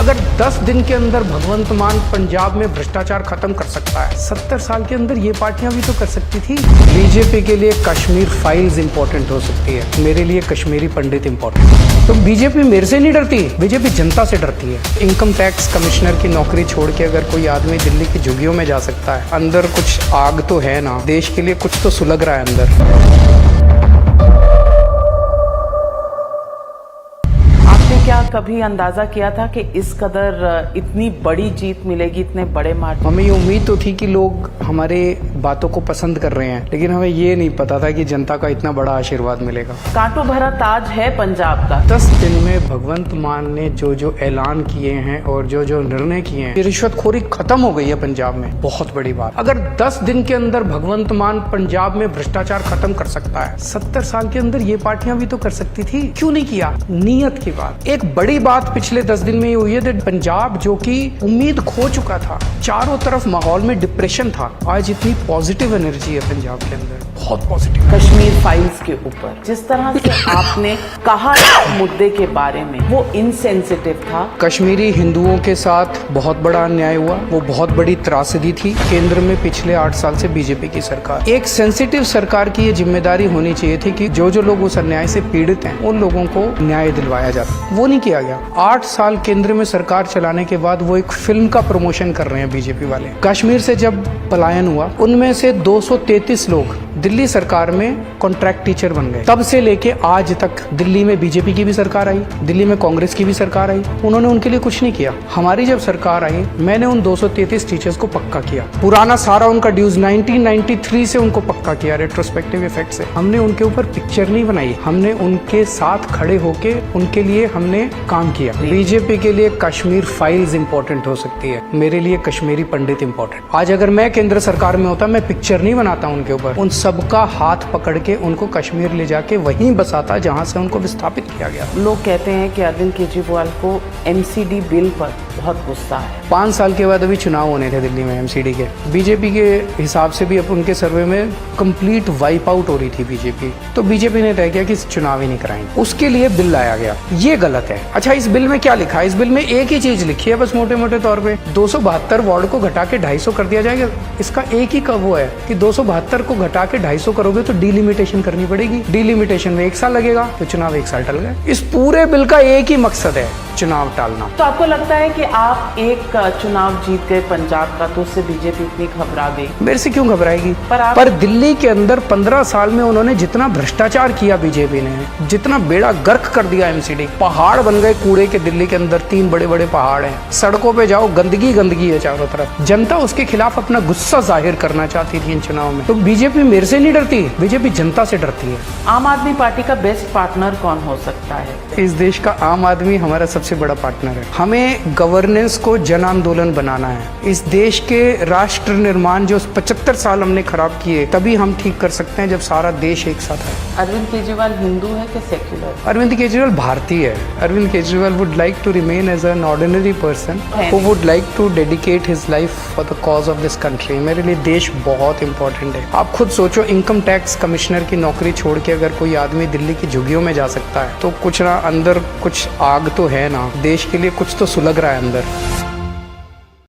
अगर 10 दिन के अंदर भगवंत मान पंजाब में भ्रष्टाचार खत्म कर सकता है, 70 साल के अंदर ये पार्टियां भी तो कर सकती थी। बीजेपी के लिए कश्मीर फाइल्स इंपॉर्टेंट हो सकती है, मेरे लिए कश्मीरी पंडित इंपॉर्टेंट। तो बीजेपी मेरे से नहीं डरती, बीजेपी जनता से डरती है। इनकम टैक्स कमिश्नर की नौकरी छोड़ के अगर कोई आदमी दिल्ली की झुग्गियों में जा सकता है, अंदर कुछ आग तो है ना, देश के लिए कुछ तो सुलग रहा है अंदर। क्या कभी अंदाजा किया था कि इस कदर इतनी बड़ी जीत मिलेगी, इतने बड़े मार्जिन? हमें ये उम्मीद तो थी कि लोग हमारे बातों को पसंद कर रहे हैं, लेकिन हमें ये नहीं पता था कि जनता का इतना बड़ा आशीर्वाद मिलेगा। कांटों भरा ताज है पंजाब का। 10 दिन में भगवंत मान ने जो ऐलान किए हैं और जो निर्णय किए हैं, रिश्वतखोरी खत्म हो गई है पंजाब में। बहुत बड़ी बात। अगर 10 दिन के अंदर भगवंत मान पंजाब में भ्रष्टाचार खत्म कर सकता है, 70 साल के अंदर ये पार्टियां भी तो कर सकती थी, क्यों नहीं किया? नीयत की बात। एक बड़ी बात पिछले 10 दिन में ये हुई है, पंजाब जो कि उम्मीद खो चुका था, चारों तरफ माहौल में डिप्रेशन था, आज इतनी पॉजिटिव एनर्जी है पंजाब के अंदर, बहुत पॉजिटिव। कश्मीर फाइल्स के ऊपर जिस तरह से आपने कहा मुद्दे के बारे में, वो इनसेंसिटिव था। कश्मीरी हिंदुओं के साथ बहुत बड़ा अन्याय हुआ, वो बहुत बड़ी त्रासदी थी। केंद्र में पिछले 8 साल से बीजेपी की सरकार, एक सेंसिटिव सरकार की ये जिम्मेदारी होनी चाहिए थी कि जो लोग उस अन्याय से पीड़ित हैं, उन लोगों को न्याय दिलवाया जाता, वो नहीं किया गया। 8 साल केंद्र में सरकार चलाने के बाद वो एक फिल्म का प्रमोशन कर रहे हैं बीजेपी वाले। कश्मीर से जब पलायन हुआ, उनमें से 233 लोग दिल्ली सरकार में कॉन्ट्रैक्ट टीचर बन गए। तब से लेके आज तक दिल्ली में बीजेपी की भी सरकार आई, दिल्ली में कांग्रेस की भी सरकार आई, उन्होंने उनके लिए कुछ नहीं किया। हमारी जब सरकार आई, मैंने उन 233 टीचर्स को पक्का किया, पुराना सारा उनका ड्यूज 1993 से उनको पक्का किया, रेट्रोस्पेक्टिव इफेक्ट से। हमने उनके ऊपर पिक्चर नहीं बनाई, हमने उनके साथ खड़े होके उनके लिए हमने काम किया। बीजेपी के लिए कश्मीर फाइल्स इंपॉर्टेंट हो सकती है, मेरे लिए कश्मीरी पंडित इंपॉर्टेंट। आज अगर मैं केंद्र सरकार में होता, मैं पिक्चर नहीं बनाता उनके ऊपर, उन सबका हाथ पकड़ के उनको कश्मीर ले जाके वहीं बसाता जहां से उनको विस्थापित किया गया। लोग कहते हैं कि अरविंद केजरीवाल को एमसीडी बिल पर बहुत गुस्सा है। 5 साल के बाद अभी चुनाव होने थे दिल्ली में एमसीडी के। बीजेपी के हिसाब से भी अब उनके सर्वे में कंप्लीट वाइप आउट हो रही थी बीजेपी, तो बीजेपी ने तय किया कि चुनाव ही नहीं कराएंगे, उसके लिए बिल लाया गया। ये गलत है। अच्छा, इस बिल में क्या लिखा है? इस बिल में एक ही चीज लिखी है बस, मोटे मोटे तौर पे 272 वार्ड को घटा के 250 कर दिया जाएगा। इसका एक ही वो है कि 272 को घटा के 250 करोगे तो डिलिमिटेशन करनी पड़ेगी, डिलिमिटेशन में 1 साल लगेगा, तो चुनाव 1 साल टल गए। इस पूरे बिल का एक ही मकसद है, चुनाव टालना। तो आपको लगता है कि आप एक चुनाव जीत गए पंजाब का, तो उससे बीजेपी इतनी घबरा गई? मेरे से क्यों घबराएगी? पर दिल्ली के अंदर 15 साल में उन्होंने जितना भ्रष्टाचार किया बीजेपी ने, जितना बेड़ा गर्क कर दिया एमसीडी, पहाड़ बन गए कूड़े के। दिल्ली के अंदर 3 बड़े बड़े पहाड़ हैं, सड़कों पे जाओ गंदगी गंदगी है चारों तरफ। जनता उसके खिलाफ अपना गुस्सा जाहिर करना चाहती थी इन चुनाव में। तो बीजेपी मेरे से नहीं डरती, बीजेपी जनता से डरती है। आम आदमी पार्टी का बेस्ट पार्टनर कौन हो सकता है? इस देश का आम आदमी हमारा सबसे बड़ा पार्टनर है। हमें गवर्नेंस को जन आंदोलन बनाना है। इस देश के राष्ट्र निर्माण जो 75 साल हमने खराब किए, तभी हम ठीक कर सकते हैं जब सारा देश एक साथ है। अरविंद केजरीवाल हिंदू है कि सेक्युलर? अरविंद केजरीवाल भारतीय है। Arvind Kejriwal would like to remain as an ordinary person who would like to dedicate his life for the cause of this country. मेरे लिए देश बहुत इंपॉर्टेंट है। आप खुद सोचो, इनकम टैक्स कमिश्नर की नौकरी छोड़ के अगर कोई आदमी दिल्ली की झुग्गियों में जा सकता है, तो कुछ ना अंदर कुछ आग तो है ना, देश के लिए कुछ तो सुलग रहा है अंदर।